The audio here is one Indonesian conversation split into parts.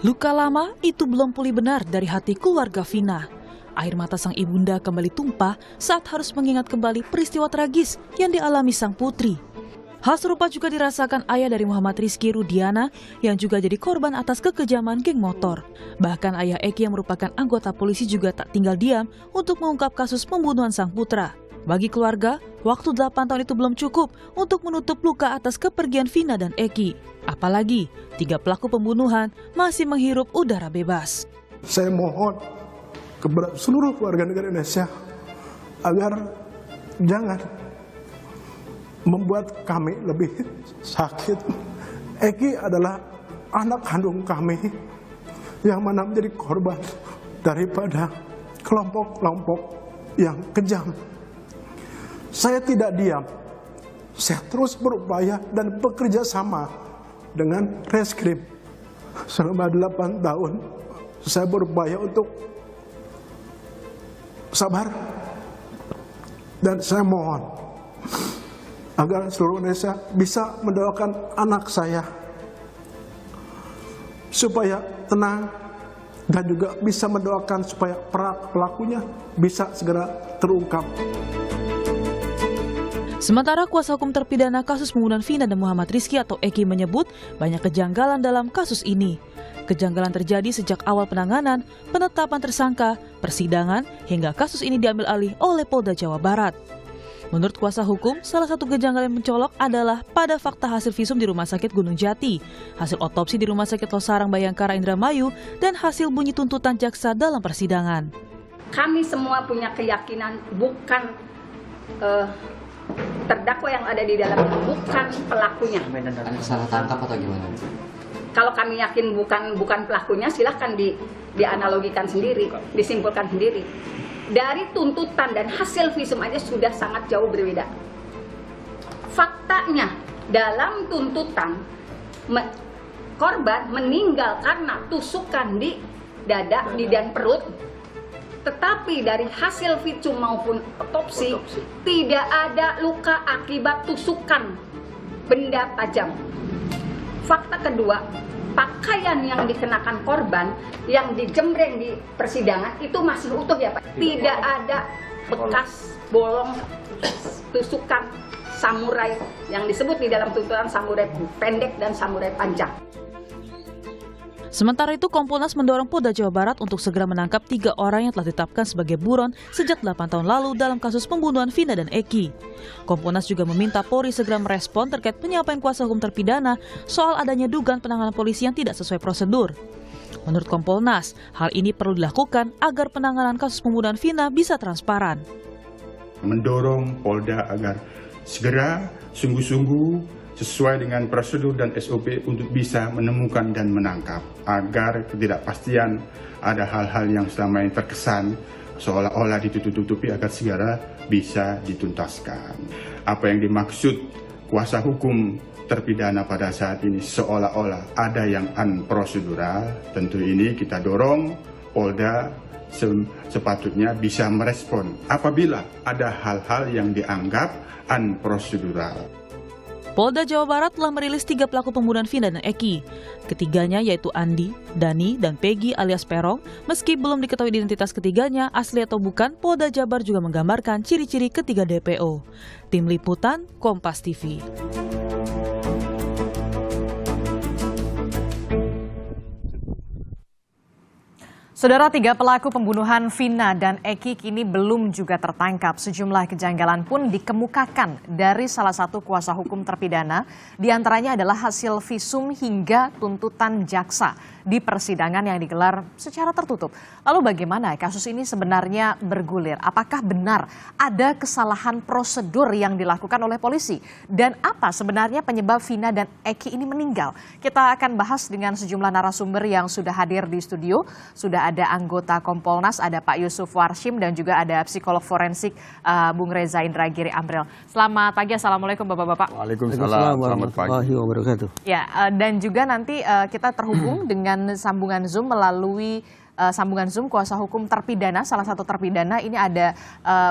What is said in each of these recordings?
Luka lama itu belum pulih benar dari hati keluarga Vina. Air mata sang ibunda kembali tumpah saat harus mengingat kembali peristiwa tragis yang dialami sang putri. Hal serupa juga dirasakan ayah dari Muhammad Rizky Rudiana yang juga jadi korban atas kekejaman geng motor. Bahkan ayah Eki yang merupakan anggota polisi juga tak tinggal diam untuk mengungkap kasus pembunuhan sang putra. Bagi keluarga, waktu 8 tahun itu belum cukup untuk menutup luka atas kepergian Vina dan Eki. Apalagi 3 pelaku pembunuhan masih menghirup udara bebas. Saya mohon kepada seluruh warga negara Indonesia agar jangan membuat kami lebih sakit. Eki adalah anak kandung kami yang mana menjadi korban daripada kelompok-kelompok yang kejam. Saya tidak diam, saya terus berupaya dan bekerja sama dengan Reskrim. Selama 8 tahun saya berupaya untuk sabar, dan saya mohon agar seluruh Indonesia bisa mendoakan anak saya supaya tenang, dan juga bisa mendoakan supaya pelakunya bisa segera terungkap. Sementara kuasa hukum terpidana kasus pembunuhan Vina dan Muhammad Rizky atau Eki menyebut banyak kejanggalan dalam kasus ini. Kejanggalan terjadi sejak awal penanganan, penetapan tersangka, persidangan, hingga kasus ini diambil alih oleh Polda Jawa Barat. Menurut kuasa hukum, salah satu kejanggalan yang mencolok adalah pada fakta hasil visum di Rumah Sakit Gunung Jati, hasil otopsi di Rumah Sakit Losarang Bayangkara Indramayu, dan hasil bunyi tuntutan jaksa dalam persidangan. Kami semua punya keyakinan bukan terdakwa yang ada di dalamnya, bukan pelakunya. Ada salah tangkap atau gimana? Kalau kami yakin bukan pelakunya, silahkan dianalogikan sendiri, disimpulkan sendiri. Dari tuntutan dan hasil visum aja sudah sangat jauh berbeda. Faktanya dalam tuntutan korban meninggal karena tusukan di dada, di dan perut. Tetapi dari hasil visum maupun otopsi tidak ada luka akibat tusukan benda tajam. Fakta kedua, pakaian yang dikenakan korban yang dijembreng di persidangan itu masih utuh ya Pak. Tidak ada bekas bolong tusukan samurai yang disebut di dalam tuntutan samurai pendek dan samurai panjang. Sementara itu, Kompolnas mendorong Polda Jawa Barat untuk segera menangkap 3 orang yang telah ditetapkan sebagai buron sejak 8 tahun lalu dalam kasus pembunuhan Vina dan Eki. Kompolnas juga meminta Polri segera merespon terkait penyampaian kuasa hukum terpidana soal adanya dugaan penanganan polisi yang tidak sesuai prosedur. Menurut Kompolnas, hal ini perlu dilakukan agar penanganan kasus pembunuhan Vina bisa transparan. Mendorong Polda agar segera sungguh-sungguh sesuai dengan prosedur dan SOP untuk bisa menemukan dan menangkap, agar ketidakpastian ada hal-hal yang selama ini terkesan seolah-olah ditutup-tutupi agar segera bisa dituntaskan. Apa yang dimaksud kuasa hukum terpidana pada saat ini seolah-olah ada yang unprosedural, tentu ini kita dorong Polda sepatutnya bisa merespon apabila ada hal-hal yang dianggap unprosedural. Polda Jawa Barat telah merilis 3 pelaku pembunuhan Vina dan Eki. Ketiganya yaitu Andi, Dani, dan Peggy alias Perong. Meski belum diketahui identitas ketiganya, asli atau bukan, Polda Jabar juga menggambarkan ciri-ciri ketiga DPO. Tim Liputan, Kompas TV. Saudara, 3 pelaku pembunuhan Vina dan Eki kini belum juga tertangkap. Sejumlah kejanggalan pun dikemukakan dari salah satu kuasa hukum terpidana. Di antaranya adalah hasil visum hingga tuntutan jaksa di persidangan yang digelar secara tertutup. Lalu bagaimana kasus ini sebenarnya bergulir? Apakah benar ada kesalahan prosedur yang dilakukan oleh polisi? Dan apa sebenarnya penyebab Vina dan Eki ini meninggal? Kita akan bahas dengan sejumlah narasumber yang sudah hadir di studio. Sudah ada anggota Kompolnas, ada Pak Yusuf Warshim, dan juga ada psikolog forensik Bung Reza Indragiri Amril. Selamat pagi, Assalamualaikum Bapak-Bapak. Waalaikumsalam warahmatullahi wabarakatuh. Ya, dan juga nanti kita terhubung dengan sambungan Zoom melalui sambungan Zoom kuasa hukum terpidana, salah satu terpidana ini ada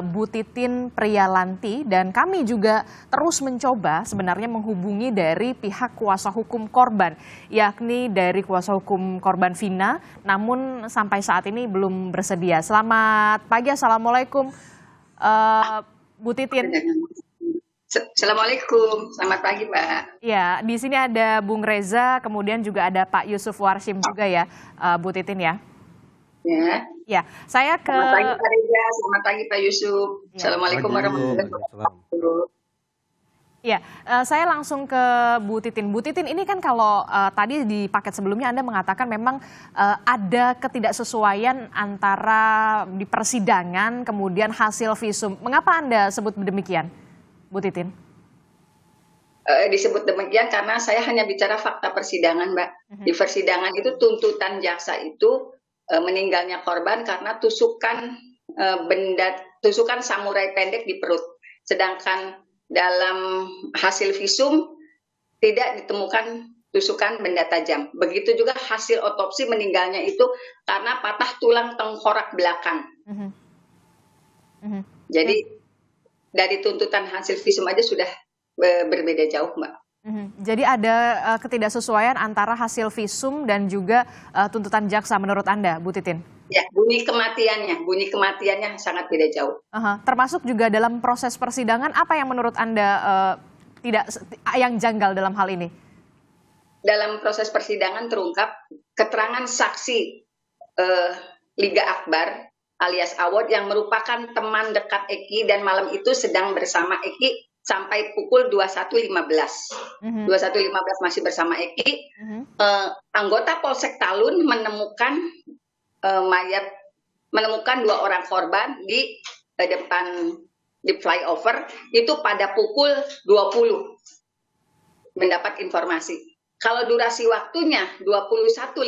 Bu Titin Priyalanti, dan kami juga terus mencoba sebenarnya menghubungi dari pihak kuasa hukum korban, yakni dari kuasa hukum korban Vina, namun sampai saat ini belum bersedia. Selamat pagi, Assalamualaikum Bu Titin. Assalamualaikum, selamat pagi Mbak. Ya, di sini ada Bung Reza, kemudian juga ada Pak Yusuf Warsim juga ya, Bu Titin ya. Ya. Ya, saya ke. Selamat pagi Pak Reza, selamat pagi Pak Yusuf. Ya. Assalamualaikum warahmatullahi wabarakatuh. Ya, saya langsung ke Bu Titin. Bu Titin, ini kan kalau tadi di paket sebelumnya Anda mengatakan memang ada ketidaksesuaian antara di persidangan kemudian hasil visum. Mengapa Anda sebut demikian, Bu Titin? Disebut demikian karena saya hanya bicara fakta persidangan, Mbak. Di persidangan itu tuntutan jaksa itu meninggalnya korban karena tusukan tusukan samurai pendek di perut. Sedangkan dalam hasil visum tidak ditemukan tusukan benda tajam. Begitu juga hasil otopsi meninggalnya itu karena patah tulang tengkorak belakang. Jadi dari tuntutan hasil visum aja sudah berbeda jauh, Mbak. Jadi ada ketidaksesuaian antara hasil visum dan juga tuntutan jaksa menurut Anda, Bu Titin? Ya, bunyi kematiannya sangat beda jauh. Termasuk juga dalam proses persidangan, apa yang menurut Anda yang janggal dalam hal ini? Dalam proses persidangan terungkap keterangan saksi Liga Akbar alias Awad yang merupakan teman dekat Eki dan malam itu sedang bersama Eki sampai pukul 21.15. 21.15 masih bersama Eki. Anggota Polsek Talun menemukan menemukan 2 orang korban di depan di flyover itu pada pukul 20 mendapat informasi. Kalau durasi waktunya 21.15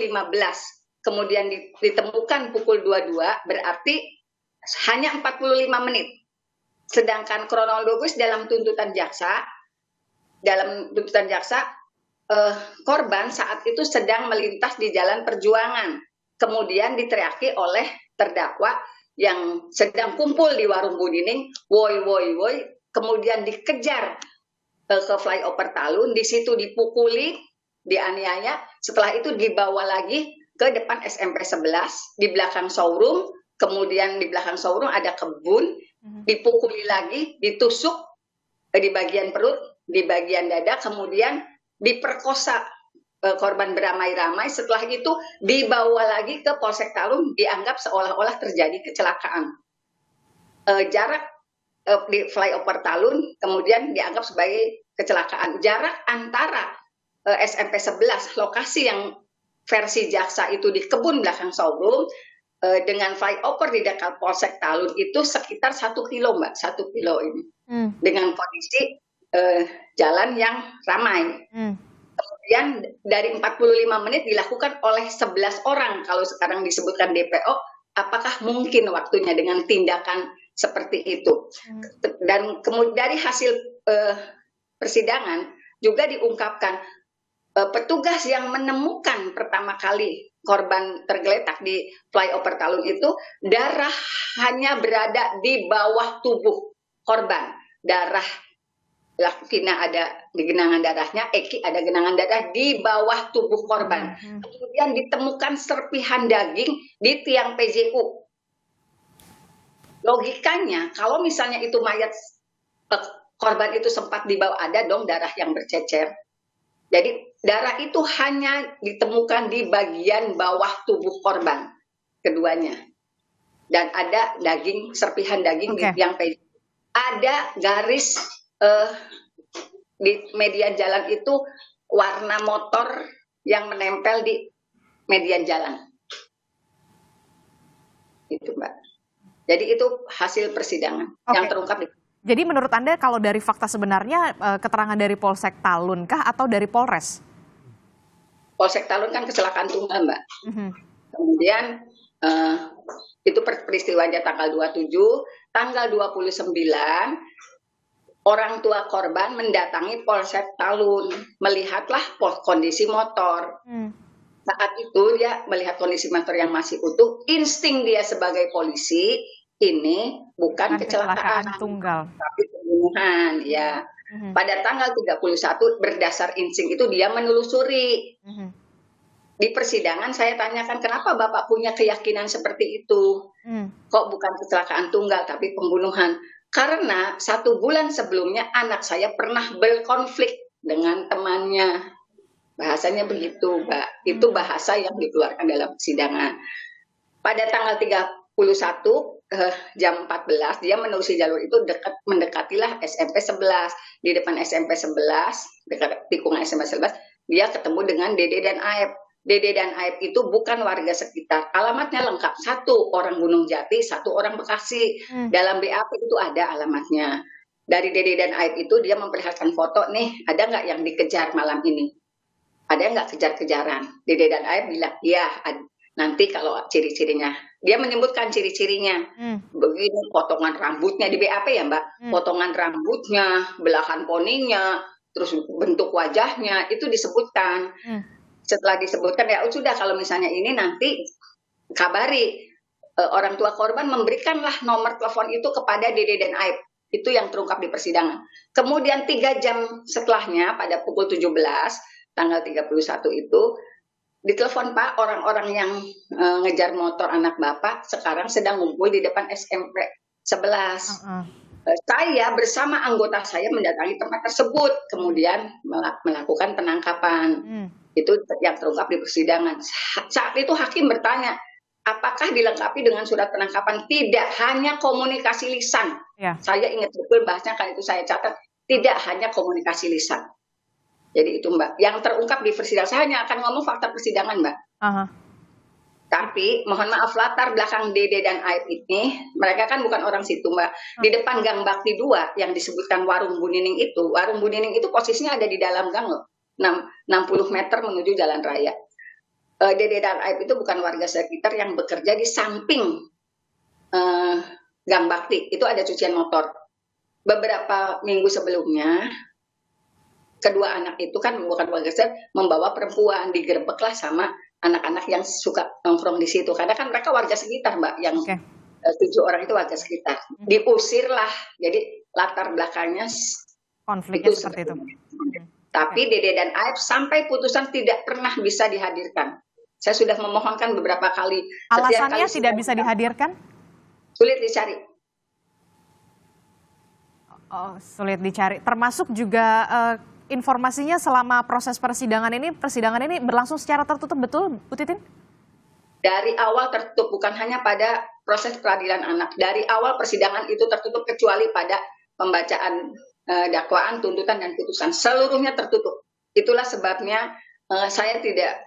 kemudian ditemukan pukul 22 berarti hanya 45 menit. Sedangkan kronologis dalam tuntutan jaksa korban saat itu sedang melintas di Jalan Perjuangan. Kemudian diteriaki oleh terdakwa yang sedang kumpul di warung Budining, woi woi woi, kemudian dikejar ke flyover Talun, di situ dipukuli, dianiaya, setelah itu dibawa lagi ke depan SMP 11 di belakang showroom, kemudian di belakang showroom ada kebun, dipukuli lagi, ditusuk di bagian perut, di bagian dada, kemudian diperkosa. Korban beramai-ramai, setelah itu dibawa lagi ke Polsek Talun, dianggap seolah-olah terjadi kecelakaan. Jarak di flyover Talun kemudian dianggap sebagai kecelakaan. Jarak antara SMP 11 lokasi yang versi jaksa itu di kebun belakang showroom dengan flyover di dekat Polsek Talun itu sekitar 1 kilo, Mbak, 1 kilo ini. Dengan kondisi jalan yang ramai. Kemudian dari 45 menit dilakukan oleh 11 orang, kalau sekarang disebutkan DPO, apakah mungkin waktunya dengan tindakan seperti itu? Dan kemudian dari hasil persidangan juga diungkapkan petugas yang menemukan pertama kali korban tergeletak di flyover Talun itu, darah hanya berada di bawah tubuh korban. Darah Vina ada di genangan darahnya, Eki ada genangan darah di bawah tubuh korban. Kemudian ditemukan serpihan daging di tiang PJU. Logikanya, kalau misalnya itu mayat korban itu sempat dibawa, ada dong darah yang bercecer. Jadi darah itu hanya ditemukan di bagian bawah tubuh korban keduanya. Dan ada daging, serpihan daging di tiang PJU. Ada garis di median jalan itu warna motor yang menempel di median jalan. Itu, Mbak. Jadi itu hasil persidangan yang terungkap. Jadi menurut Anda kalau dari fakta sebenarnya keterangan dari Polsek Talun kah atau dari Polres? Polsek Talun kan kecelakaan tunggal, Mbak. Kemudian itu peristiwanya tanggal 27, tanggal 29 orang tua korban mendatangi Polsek Talun, melihatlah kondisi motor. saat itu dia melihat kondisi motor yang masih utuh, insting dia sebagai polisi ini bukan kecelakaan tunggal, tapi pembunuhan ya. Pada tanggal 31 berdasar insting itu dia menelusuri. Di persidangan saya tanyakan kenapa Bapak punya keyakinan seperti itu? Kok bukan kecelakaan tunggal tapi pembunuhan? Karena 1 bulan sebelumnya anak saya pernah berkonflik dengan temannya. Bahasanya begitu, Mbak. Itu bahasa yang dikeluarkan dalam persidangan. Pada tanggal 31 jam 14 dia menelusuri jalur itu mendekatilah SMP 11. Di depan SMP 11, dekat tikungan SMP 11, dia ketemu dengan Dede dan Aep. Dede dan Aep itu bukan warga sekitar. Alamatnya lengkap. 1 orang Gunung Jati, 1 orang Bekasi. Dalam BAP itu ada alamatnya. Dari Dede dan Aep itu dia memperlihatkan foto nih, ada nggak yang dikejar malam ini? Ada nggak kejar-kejaran? Dede dan Aep bilang, iya, nanti kalau ciri-cirinya. Dia menyebutkan ciri-cirinya. Begini potongan rambutnya di BAP ya Mbak. Potongan rambutnya, belahan poninya, terus bentuk wajahnya, itu disebutkan. Setelah disebutkan ya sudah kalau misalnya ini nanti kabari orang tua korban memberikanlah nomor telepon itu kepada Dede dan Aep. Itu yang terungkap di persidangan. Kemudian 3 jam setelahnya pada pukul 17 tanggal 31 itu ditelepon Pak, orang-orang yang ngejar motor anak Bapak sekarang sedang ngumpul di depan SMP 11. Saya bersama anggota saya mendatangi tempat tersebut, kemudian melakukan penangkapan. Itu yang terungkap di persidangan. Saat itu hakim bertanya, apakah dilengkapi dengan surat penangkapan? Tidak, hanya komunikasi lisan. Ya. Saya ingat betul bahasnya, kan itu saya catat. Tidak hanya komunikasi lisan. Jadi itu Mbak, yang terungkap di persidangan. Saya hanya akan ngomong fakta persidangan Mbak. Tapi mohon maaf, latar belakang Dede dan Aep ini, mereka kan bukan orang situ Mbak. Di depan Gang Bakti 2 yang disebutkan Warung Bu Nining itu posisinya ada di dalam gang loh. 60 meter menuju jalan raya. Dede dan Aep itu bukan warga sekitar yang bekerja di samping Gang Bakti. Itu ada cucian motor. Beberapa minggu sebelumnya, kedua anak itu kan bukan warga sekitar, membawa perempuan, digerebeklah sama anak-anak yang suka nongkrong di situ. Karena kan mereka warga sekitar Mbak, yang 7 orang itu warga sekitar. Diusirlah. Jadi latar belakangnya konfliknya seperti itu. Tapi Dede dan Aep sampai putusan tidak pernah bisa dihadirkan. Saya sudah memohonkan beberapa kali. Alasannya tidak bisa dihadirkan? Sulit dicari. Oh, sulit dicari. Termasuk juga informasinya selama proses persidangan ini berlangsung secara tertutup, betul Bu Titin? Dari awal tertutup, bukan hanya pada proses peradilan anak. Dari awal persidangan itu tertutup kecuali pada pembacaan dakwaan, tuntutan, dan putusan. Seluruhnya tertutup. Itulah sebabnya saya tidak,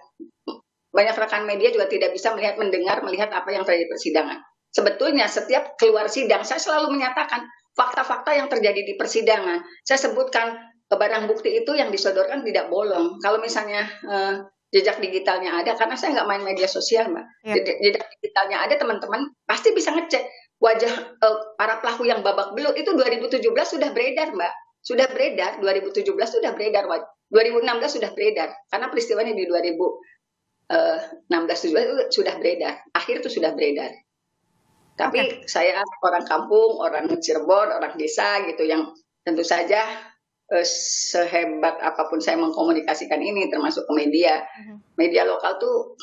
banyak rekan media juga tidak bisa melihat apa yang terjadi di persidangan. Sebetulnya setiap keluar sidang, saya selalu menyatakan fakta-fakta yang terjadi di persidangan. Saya sebutkan barang bukti itu yang disodorkan tidak bolong. Kalau misalnya jejak digitalnya ada, karena saya nggak main media sosial Mbak. Jejak digitalnya ada, teman-teman pasti bisa ngecek. Wajah para pelaku yang babak belur itu 2017 sudah beredar Mbak. Sudah beredar, 2017 sudah beredar, 2016 sudah beredar. Karena peristiwanya di 2016 sudah beredar. Akhir itu sudah beredar. Tapi saya orang kampung, orang Cirebon, orang desa gitu, yang tentu saja sehebat apapun saya mengkomunikasikan ini, termasuk ke media. Media lokal tuh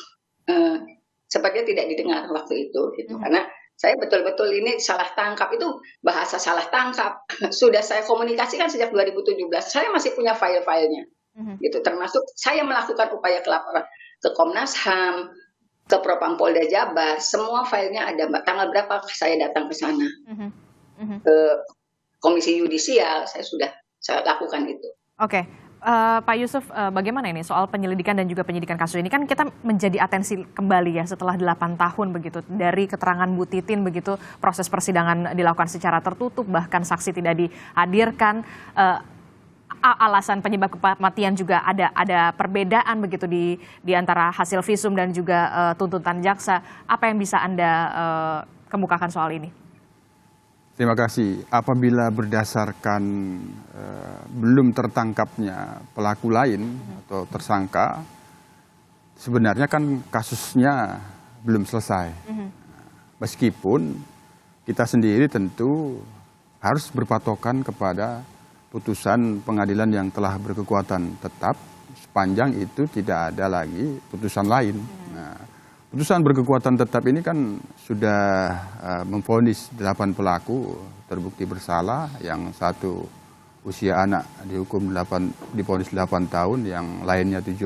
sepertinya tidak didengar waktu itu gitu. Karena saya betul-betul ini salah tangkap, itu bahasa salah tangkap. Sudah saya komunikasikan sejak 2017. Saya masih punya file-filenya. Gitu, termasuk saya melakukan upaya kelaporan ke Komnas HAM, ke Propam Polda Jabar, semua filenya ada Mbak. Tanggal berapa saya datang ke sana. Ke Komisi Yudisial, saya lakukan itu. Pak Yusuf, bagaimana ini soal penyelidikan dan juga penyidikan kasus ini? Kan kita menjadi atensi kembali ya setelah 8 tahun begitu dari keterangan Bu Titin, begitu proses persidangan dilakukan secara tertutup, bahkan saksi tidak dihadirkan. Alasan penyebab kematian juga ada perbedaan begitu di antara hasil visum dan juga tuntutan jaksa. Apa yang bisa Anda kemukakan soal ini? Terima kasih. Apabila berdasarkan belum tertangkapnya pelaku lain atau tersangka, sebenarnya kan kasusnya belum selesai. Meskipun kita sendiri tentu harus berpatokan kepada putusan pengadilan yang telah berkekuatan tetap sepanjang itu tidak ada lagi putusan lain. Nah, putusan berkekuatan tetap ini kan sudah memvonis 8 pelaku terbukti bersalah, yang satu usia anak divonis 8 tahun, yang lainnya 7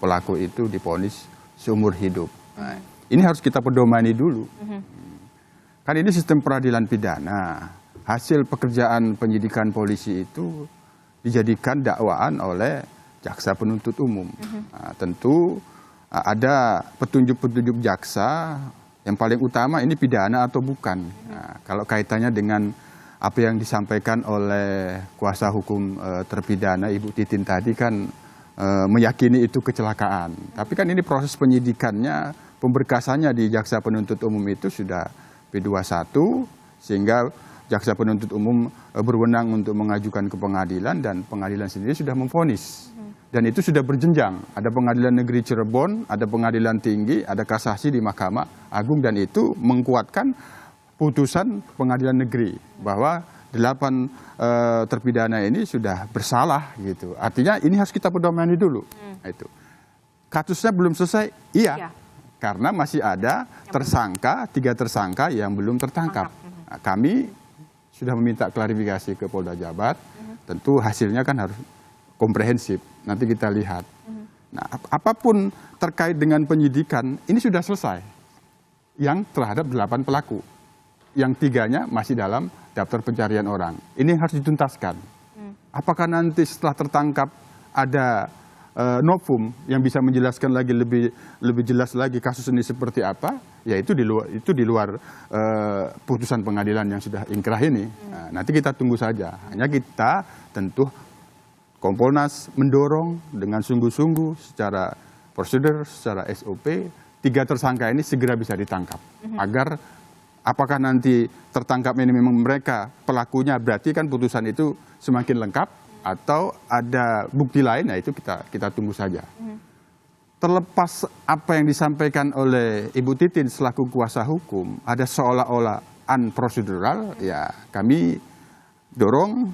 pelaku itu divonis seumur hidup. Nah, ini harus kita pedomani dulu. Kan ini sistem peradilan pidana. Hasil pekerjaan penyidikan polisi itu dijadikan dakwaan oleh jaksa penuntut umum. Nah, tentu ada petunjuk-petunjuk jaksa yang paling utama ini pidana atau bukan. Nah, kalau kaitannya dengan apa yang disampaikan oleh kuasa hukum terpidana Ibu Titin tadi kan meyakini itu kecelakaan. Tapi kan ini proses penyidikannya, pemberkasannya di jaksa penuntut umum itu sudah P21, sehingga jaksa penuntut umum berwenang untuk mengajukan ke pengadilan, dan pengadilan sendiri sudah memvonis. Dan itu sudah berjenjang. Ada pengadilan negeri Cirebon, ada pengadilan tinggi, ada kasasi di Mahkamah Agung, dan itu menguatkan putusan pengadilan negeri bahwa 8 terpidana ini sudah bersalah gitu. Artinya ini harus kita pedomani dulu. Itu. Kasusnya belum selesai, iya. Karena masih ada tersangka, 3 tersangka yang belum tertangkap. Nah, kami sudah meminta klarifikasi ke Polda Jabar, tentu hasilnya kan harus komprehensif, nanti kita lihat. Nah, apapun terkait dengan penyidikan, ini sudah selesai. Yang terhadap 8 pelaku, yang 3-nya masih dalam daftar pencarian orang. Ini harus dituntaskan. Apakah nanti setelah tertangkap ada novum yang bisa menjelaskan lagi lebih jelas lagi kasus ini seperti apa? Ya itu di luar putusan pengadilan yang sudah ingkrah ini. Nah, nanti kita tunggu saja. Hanya kita tentu Kompolnas mendorong dengan sungguh-sungguh secara prosedur, secara SOP, 3 tersangka ini segera bisa ditangkap. Agar apakah nanti tertangkap ini memang mereka pelakunya, berarti kan putusan itu semakin lengkap, atau ada bukti lain, ya itu kita tunggu saja. Terlepas apa yang disampaikan oleh Ibu Titin selaku kuasa hukum, ada seolah-olah unprocedural, ya kami dorong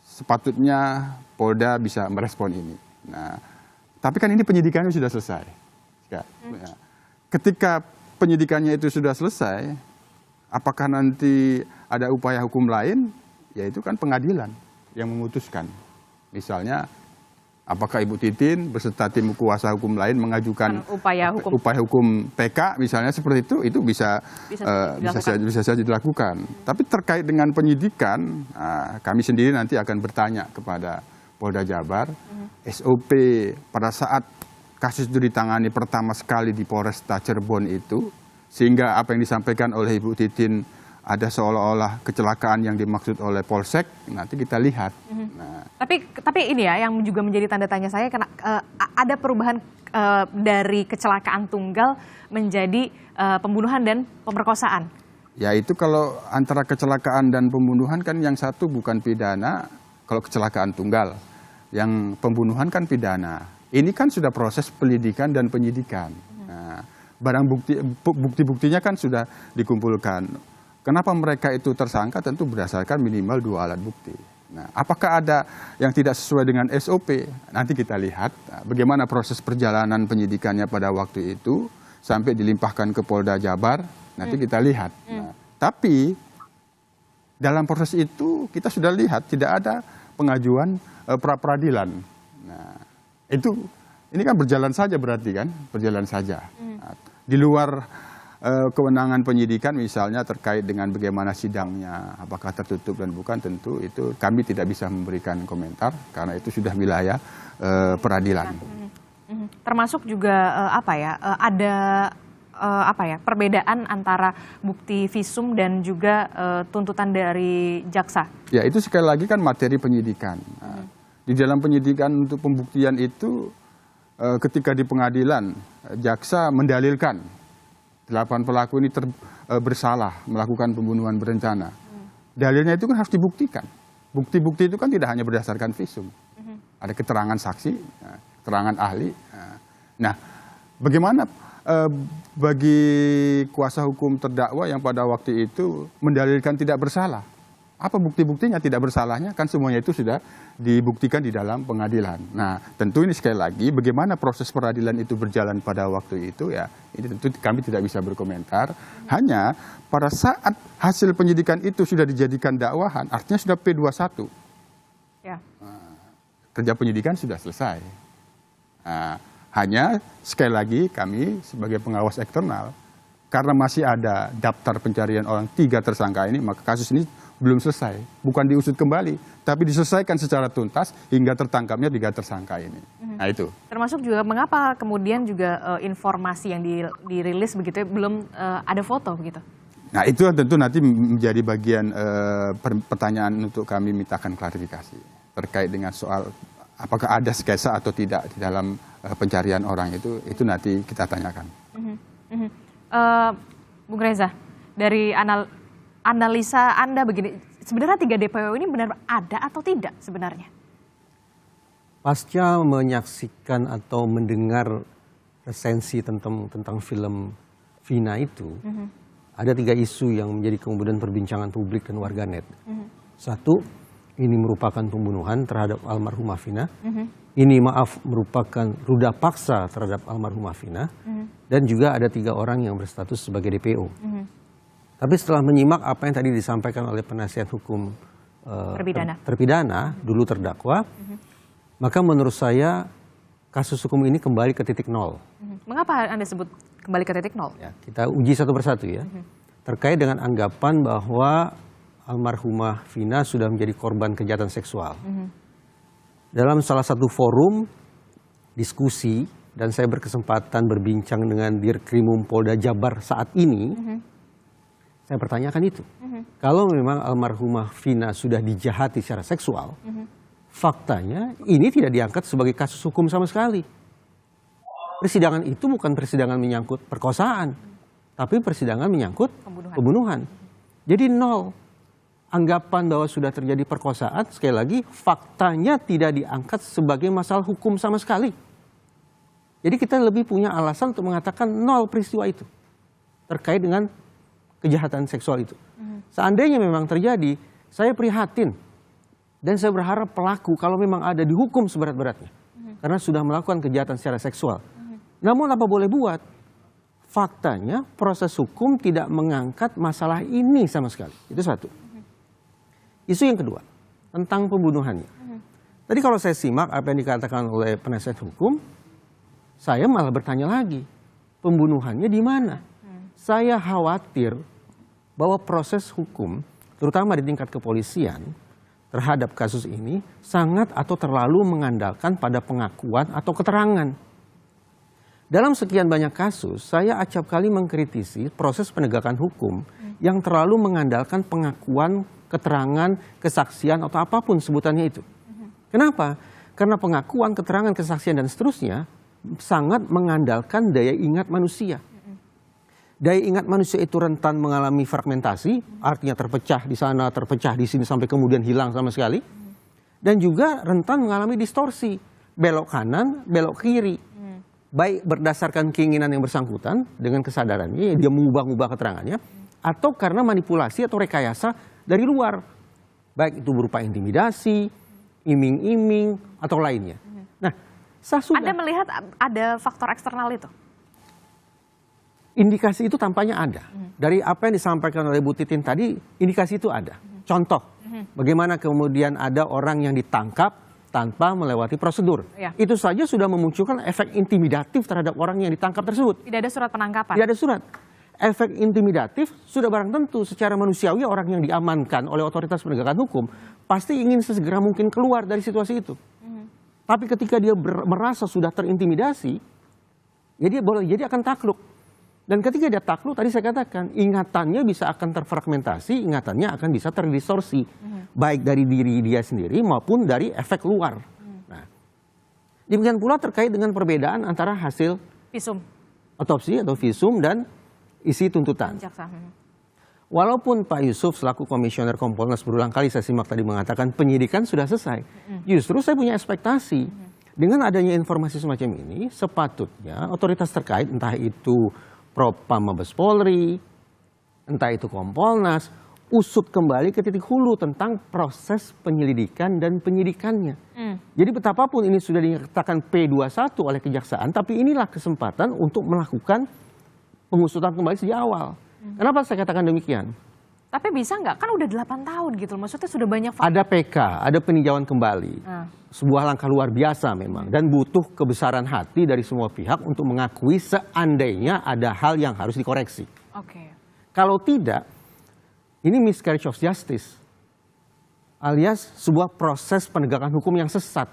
sepatutnya Polda bisa merespon ini. Nah, tapi kan ini penyidikannya sudah selesai. Ya. Ketika penyidikannya itu sudah selesai, apakah nanti ada upaya hukum lain? Ya itu kan pengadilan yang memutuskan. Misalnya, apakah Ibu Titin beserta tim kuasa hukum lain mengajukan upaya hukum PK misalnya seperti itu bisa saja dilakukan. Tapi terkait dengan penyidikan, kami sendiri nanti akan bertanya kepada Polda Jabar, SOP pada saat kasus itu ditangani pertama sekali di Polresta Cirebon itu, sehingga apa yang disampaikan oleh Ibu Titin ada seolah-olah kecelakaan yang dimaksud oleh Polsek, nanti kita lihat. Nah. Tapi ini ya yang juga menjadi tanda tanya saya, karena ada perubahan dari kecelakaan tunggal menjadi pembunuhan dan pemerkosaan. Ya itu kalau antara kecelakaan dan pembunuhan kan yang satu bukan pidana, kalau kecelakaan tunggal. Yang pembunuhan kan pidana. Ini kan sudah proses penyelidikan dan penyidikan. Nah, barang bukti-buktinya kan sudah dikumpulkan. Kenapa mereka itu tersangka? Tentu berdasarkan minimal 2 alat bukti. Nah, apakah ada yang tidak sesuai dengan SOP? Nanti kita lihat bagaimana proses perjalanan penyidikannya pada waktu itu sampai dilimpahkan ke Polda Jabar. Nanti kita lihat. Nah, tapi dalam proses itu kita sudah lihat tidak ada pengajuan pra-peradilan. Nah, ini kan berjalan saja berarti kan, berjalan saja. Nah, di luar kewenangan penyidikan misalnya terkait dengan bagaimana sidangnya, apakah tertutup dan bukan, tentu itu kami tidak bisa memberikan komentar karena itu sudah wilayah peradilan. Termasuk juga ada perbedaan antara bukti visum dan juga tuntutan dari jaksa. Ya itu sekali lagi kan materi penyidikan. Di dalam penyidikan untuk pembuktian itu ketika di pengadilan jaksa mendalilkan 8 pelaku ini bersalah melakukan pembunuhan berencana. Dalilnya itu kan harus dibuktikan. Bukti-bukti itu kan tidak hanya berdasarkan visum. Ada keterangan saksi, keterangan ahli. Nah, bagaimana bagi kuasa hukum terdakwa yang pada waktu itu mendalilkan tidak bersalah? Apa bukti-buktinya tidak bersalahnya? Kan semuanya itu sudah dibuktikan di dalam pengadilan. Nah, tentu ini sekali lagi bagaimana proses peradilan itu berjalan pada waktu itu ya, ini tentu kami tidak bisa berkomentar. Hanya pada saat hasil penyidikan itu sudah dijadikan dakwahan, artinya sudah P21. Ya. Kerja penyidikan sudah selesai. Nah, hanya sekali lagi kami sebagai pengawas eksternal, karena masih ada daftar pencarian orang 3 tersangka ini, maka kasus ini belum selesai. Bukan diusut kembali, tapi diselesaikan secara tuntas hingga tertangkapnya 3 tersangka ini. Nah itu. Termasuk juga mengapa kemudian juga informasi yang dirilis begitu belum ada foto begitu? Nah itu tentu nanti menjadi bagian pertanyaan untuk kami mintakan klarifikasi terkait dengan soal apakah ada sketsa atau tidak di dalam pencarian orang itu nanti kita tanyakan. Bung Reza, dari analisa Anda begini, sebenarnya 3 DPO ini benar ada atau tidak sebenarnya? Pasca menyaksikan atau mendengar resensi tentang film Vina itu, ada 3 isu yang menjadi kemudian perbincangan publik dan warganet. Satu, ini merupakan pembunuhan terhadap almarhumah Vina. Ini merupakan ruda paksa terhadap almarhumah Vina. Dan juga ada 3 orang yang berstatus sebagai DPO. Tapi setelah menyimak apa yang tadi disampaikan oleh penasihat hukum terpidana, dulu terdakwa, maka menurut saya kasus hukum ini kembali ke titik nol. Mengapa Anda sebut kembali ke titik nol? Ya, kita uji satu persatu ya. Terkait dengan anggapan bahwa almarhumah Vina sudah menjadi korban kejahatan seksual. Dalam salah satu forum diskusi, dan saya berkesempatan berbincang dengan Dirkrimum Polda Jabar saat ini, saya pertanyakan itu. Kalau memang almarhumah Vina sudah dijahati secara seksual, faktanya ini tidak diangkat sebagai kasus hukum sama sekali. Persidangan itu bukan persidangan menyangkut perkosaan, tapi persidangan menyangkut pembunuhan. Jadi nol. Anggapan bahwa sudah terjadi perkosaan, sekali lagi faktanya tidak diangkat sebagai masalah hukum sama sekali. Jadi kita lebih punya alasan untuk mengatakan nol peristiwa itu terkait dengan kejahatan seksual itu. Seandainya memang terjadi, saya prihatin dan saya berharap pelaku kalau memang ada dihukum seberat-beratnya karena sudah melakukan kejahatan secara seksual. Namun apa boleh buat? Faktanya proses hukum tidak mengangkat masalah ini sama sekali. Itu satu. Isu yang kedua tentang pembunuhannya. Tadi kalau saya simak apa yang dikatakan oleh penasihat hukum, saya malah bertanya lagi, pembunuhannya di mana? Saya khawatir bahwa proses hukum, terutama di tingkat kepolisian, terhadap kasus ini sangat atau terlalu mengandalkan pada pengakuan atau keterangan. Dalam sekian banyak kasus, saya acap kali mengkritisi proses penegakan hukum yang terlalu mengandalkan pengakuan, keterangan, kesaksian, atau apapun sebutannya itu. Kenapa? Karena pengakuan, keterangan, kesaksian, dan seterusnya sangat mengandalkan daya ingat manusia. Daya ingat manusia itu rentan mengalami fragmentasi, artinya terpecah di sana, terpecah di sini, sampai kemudian hilang sama sekali. Dan juga rentan mengalami distorsi, belok kanan, belok kiri. Baik berdasarkan keinginan yang bersangkutan dengan kesadarannya, dia mengubah-ubah keterangannya, atau karena manipulasi atau rekayasa dari luar. Baik itu berupa intimidasi, iming-iming, atau lainnya. Nah, Anda melihat ada faktor eksternal itu? Indikasi itu tampaknya ada. Dari apa yang disampaikan oleh Bu Titin tadi, indikasi itu ada. Contoh, bagaimana kemudian ada orang yang ditangkap tanpa melewati prosedur. Ya. Itu saja sudah memunculkan efek intimidatif terhadap orang yang ditangkap tersebut. Tidak ada surat penangkapan? Tidak ada surat. Efek intimidatif sudah barang tentu secara manusiawi orang yang diamankan oleh otoritas penegakan hukum pasti ingin sesegera mungkin keluar dari situasi itu. Tapi ketika dia merasa sudah terintimidasi, ya dia boleh jadi akan takluk. Dan ketika dia takluk, tadi saya katakan, ingatannya bisa akan terfragmentasi, ingatannya akan bisa terdistorsi. Baik dari diri dia sendiri maupun dari efek luar. Nah, demikian pula terkait dengan perbedaan antara hasil visum, otopsi atau visum dan isi tuntutan. Jaksa. Walaupun Pak Yusuf selaku komisioner Kompolnas berulang kali saya simak tadi mengatakan penyidikan sudah selesai. Justru saya punya ekspektasi Dengan adanya informasi semacam ini, sepatutnya otoritas terkait, entah itu Propam Mabes Polri, entah itu Kompolnas, usut kembali ke titik hulu tentang proses penyelidikan dan penyidikannya. Jadi betapapun ini sudah dinyatakan P21 oleh kejaksaan, tapi inilah kesempatan untuk melakukan pengusutan kembali sejak awal. Kenapa saya katakan demikian? Tapi bisa nggak? Kan udah 8 tahun gitu. Maksudnya sudah banyak fakta. Ada PK, ada peninjauan kembali. Sebuah langkah luar biasa memang. Dan butuh kebesaran hati dari semua pihak untuk mengakui seandainya ada hal yang harus dikoreksi. Oke. Kalau tidak, ini miscarriage of justice. Alias sebuah proses penegakan hukum yang sesat.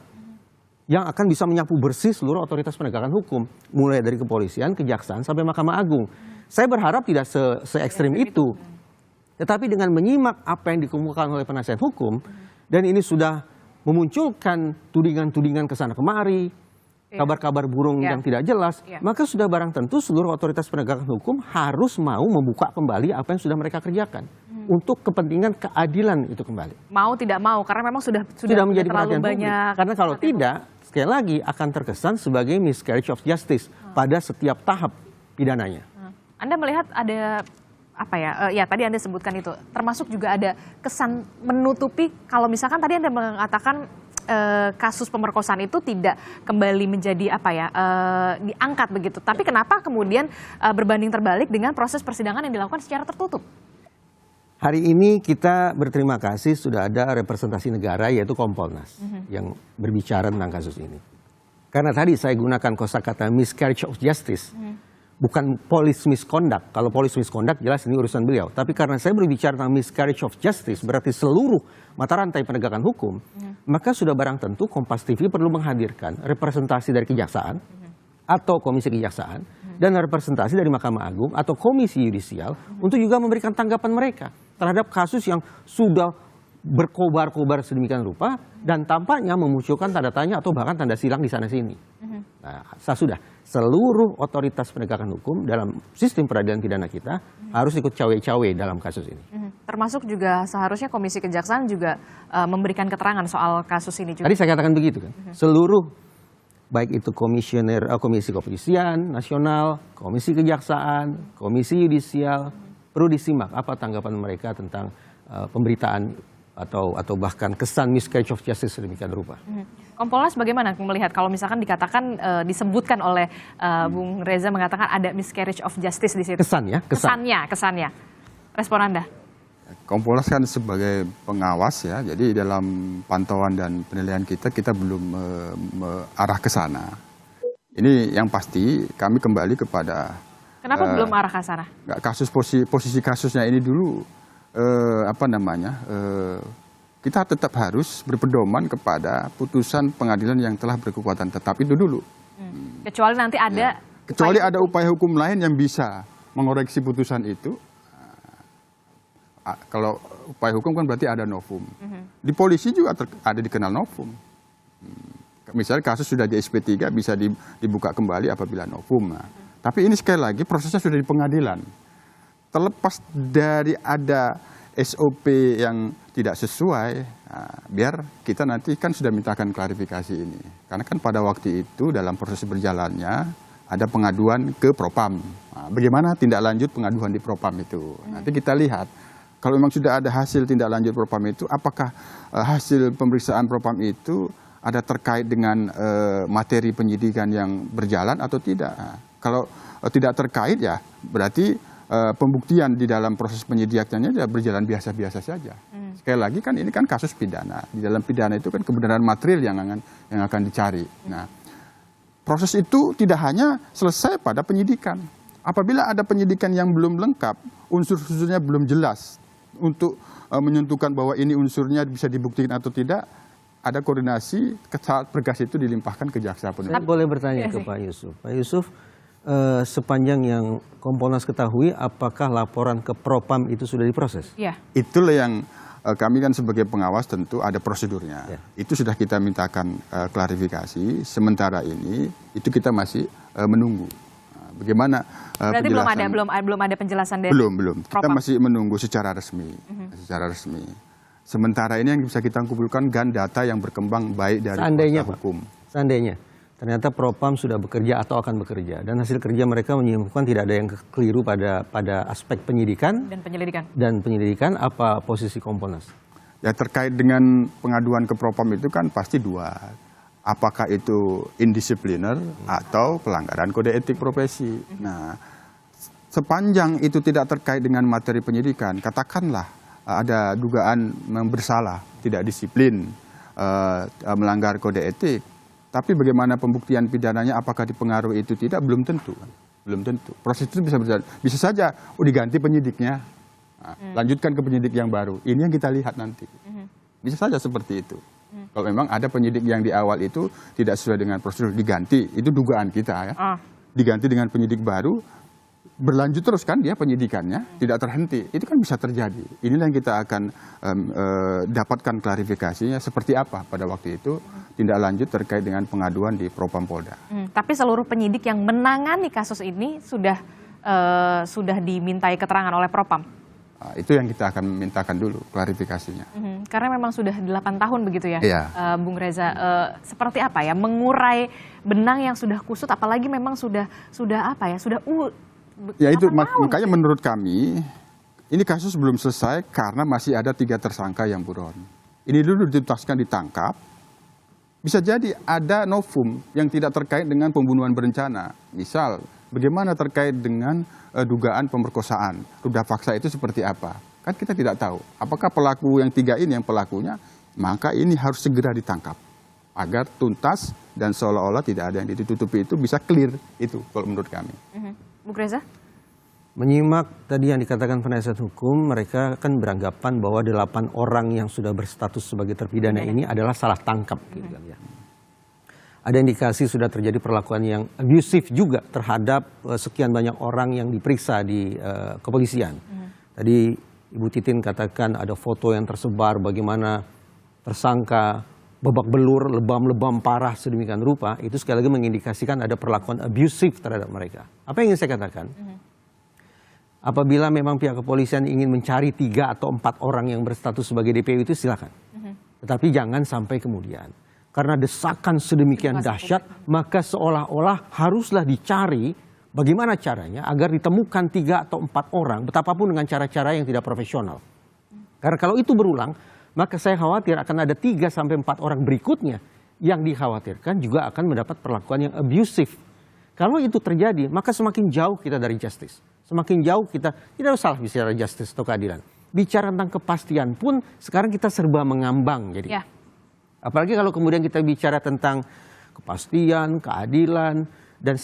Yang akan bisa menyapu bersih seluruh otoritas penegakan hukum. Mulai dari kepolisian, kejaksaan, sampai Mahkamah Agung. Saya berharap tidak se-ekstrim itu. Tetapi dengan menyimak apa yang dikemukakan oleh penasihat hukum, dan ini sudah memunculkan tudingan-tudingan kesana kemari, kabar-kabar burung yang tidak jelas, maka sudah barang tentu seluruh otoritas penegakan hukum harus mau membuka kembali apa yang sudah mereka kerjakan. Untuk kepentingan keadilan itu kembali. Mau tidak mau, karena memang sudah menjadi terlalu perhatian publik. banyak. Karena kalau tidak, sekali lagi akan terkesan sebagai miscarriage of justice pada setiap tahap pidananya. Anda melihat ada apa ya? Ya tadi Anda sebutkan itu, termasuk juga ada kesan menutupi. Kalau misalkan tadi Anda mengatakan kasus pemerkosaan itu tidak kembali menjadi apa ya, diangkat begitu. Tapi kenapa kemudian berbanding terbalik dengan proses persidangan yang dilakukan secara tertutup? Hari ini kita berterima kasih sudah ada representasi negara yaitu Kompolnas yang berbicara tentang kasus ini. Karena tadi saya gunakan kosakata miscarriage of justice. Bukan police misconduct. Kalau police misconduct jelas ini urusan beliau. Tapi karena saya berbicara tentang miscarriage of justice, berarti seluruh mata rantai penegakan hukum, maka sudah barang tentu Kompas TV perlu menghadirkan representasi dari kejaksaan atau komisi kejaksaan dan representasi dari Mahkamah Agung atau komisi yudisial untuk juga memberikan tanggapan mereka terhadap kasus yang sudah berkobar-kobar sedemikian rupa dan tampaknya memunculkan tanda tanya atau bahkan tanda silang di sana-sini. Nah, sudah seluruh otoritas penegakan hukum dalam sistem peradilan pidana kita harus ikut cawe-cawe dalam kasus ini. Termasuk juga seharusnya Komisi Kejaksaan juga memberikan keterangan soal kasus ini juga. Tadi saya katakan begitu kan. Seluruh baik itu komisi kepolisian nasional, komisi kejaksaan, komisi yudisial perlu disimak apa tanggapan mereka tentang pemberitaan atau bahkan kesan miscarriage of justice sedemikian rupa. Kompolnas bagaimana melihat kalau misalkan dikatakan disebutkan oleh Bung Reza mengatakan ada miscarriage of justice di situ? Kesannya. Respon Anda? Kompolnas kan sebagai pengawas ya, jadi dalam pantauan dan penilaian kita belum arah ke sana. Ini yang pasti kami kembali kepada. Kenapa belum arah ke sana? Posisi kasusnya ini dulu. Kita tetap harus berpedoman kepada putusan pengadilan yang telah berkekuatan tetap itu dulu. Kecuali nanti ada kecuali ada upaya hukum lain yang bisa mengoreksi putusan itu. Kalau upaya hukum kan berarti ada novum. Di polisi juga ada dikenal novum. Misalnya kasus sudah di SP3 bisa dibuka kembali apabila novum. Tapi ini sekali lagi prosesnya sudah di pengadilan. Terlepas dari ada SOP yang tidak sesuai, biar kita nanti kan sudah mintakan klarifikasi ini. Karena kan pada waktu itu dalam proses berjalannya ada pengaduan ke Propam. Bagaimana tindak lanjut pengaduan di Propam itu? Nanti kita lihat, kalau memang sudah ada hasil tindak lanjut Propam itu, apakah hasil pemeriksaan Propam itu ada terkait dengan materi penyidikan yang berjalan atau tidak? Kalau tidak terkait ya berarti pembuktian di dalam proses penyidikannya berjalan biasa-biasa saja. Sekali lagi kan ini kan kasus pidana. Di dalam pidana itu kan kebenaran material yang akan dicari. Nah, proses itu tidak hanya selesai pada penyidikan. Apabila ada penyidikan yang belum lengkap, unsur-unsurnya belum jelas untuk menentukan bahwa ini unsurnya bisa dibuktikan atau tidak, ada koordinasi saat berkas itu dilimpahkan ke jaksa penuntut. Saya boleh bertanya ke Pak Yusuf. Pak Yusuf, sepanjang yang Kompolnas ketahui, apakah laporan ke Propam itu sudah diproses? Iya. Itulah yang kami kan sebagai pengawas tentu ada prosedurnya. Ya. Itu sudah kita mintakan klarifikasi. Sementara ini itu kita masih menunggu. Bagaimana berarti belum ada penjelasan dari belum. Kita masih menunggu secara resmi. Sementara ini yang bisa kita kumpulkan data yang berkembang baik dari seandainya hukum. Seandainya ternyata Propam sudah bekerja atau akan bekerja dan hasil kerja mereka menyimpulkan tidak ada yang keliru pada aspek penyidikan dan penyelidikan, apa posisi Kompolnas? Ya, terkait dengan pengaduan ke Propam itu kan pasti dua. Apakah itu indisipliner atau pelanggaran kode etik profesi. Nah, sepanjang itu tidak terkait dengan materi penyidikan, katakanlah ada dugaan bersalah, tidak disiplin, melanggar kode etik. Tapi bagaimana pembuktian pidananya, apakah dipengaruhi itu tidak, belum tentu. Belum tentu. Proses itu bisa berjalan. Bisa saja diganti penyidiknya, lanjutkan ke penyidik yang baru. Ini yang kita lihat nanti. Bisa saja seperti itu. Kalau memang ada penyidik yang di awal itu tidak sesuai dengan prosedur, diganti. Itu dugaan kita ya. Diganti dengan penyidik baru, berlanjut terus kan dia penyidikannya, tidak terhenti. Itu kan bisa terjadi. Inilah yang kita akan dapatkan klarifikasinya seperti apa pada waktu itu tindak lanjut terkait dengan pengaduan di Propam Polda. Tapi seluruh penyidik yang menangani kasus ini sudah dimintai keterangan oleh Propam? Itu yang kita akan mintakan dulu klarifikasinya. Karena memang sudah 8 tahun begitu ya, iya. Bung Reza. Seperti apa ya mengurai benang yang sudah kusut, apalagi memang sudah Ya itu gitu? makanya menurut kami ini kasus belum selesai karena masih ada 3 tersangka yang buron. Ini dulu dituntaskan, ditangkap. Bisa jadi ada novum yang tidak terkait dengan pembunuhan berencana. Misal, bagaimana terkait dengan dugaan pemerkosaan. Ruda paksa itu seperti apa? Kan kita tidak tahu. Apakah pelaku yang 3 ini yang pelakunya? Maka ini harus segera ditangkap. Agar tuntas dan seolah-olah tidak ada yang ditutupi, itu bisa clear. Itu kalau menurut kami. Bung Reza? Menyimak tadi yang dikatakan penasihat hukum, mereka kan beranggapan bahwa 8 orang yang sudah berstatus sebagai terpidana ini adalah salah tangkap. Gitu kan, ya. Ada indikasi sudah terjadi perlakuan yang abusif juga terhadap sekian banyak orang yang diperiksa di kepolisian. Tadi Ibu Titin katakan ada foto yang tersebar bagaimana tersangka babak belur, lebam-lebam parah sedemikian rupa, itu sekali lagi mengindikasikan ada perlakuan abusif terhadap mereka. Apa yang ingin saya katakan? Apabila memang pihak kepolisian ingin mencari 3 atau 4 orang yang berstatus sebagai DPO itu silakan. Tetapi jangan sampai kemudian. Karena desakan sedemikian dahsyat, maka seolah-olah haruslah dicari bagaimana caranya agar ditemukan 3 atau 4 orang, betapapun dengan cara-cara yang tidak profesional. Karena kalau itu berulang, maka saya khawatir akan ada 3 sampai 4 orang berikutnya yang dikhawatirkan juga akan mendapat perlakuan yang abusif. Kalau itu terjadi, maka semakin jauh kita dari justice. Semakin jauh kita, tidak usah bicara justice atau keadilan. Bicara tentang kepastian pun, sekarang kita serba mengambang. Jadi, apalagi kalau kemudian kita bicara tentang kepastian, keadilan, dan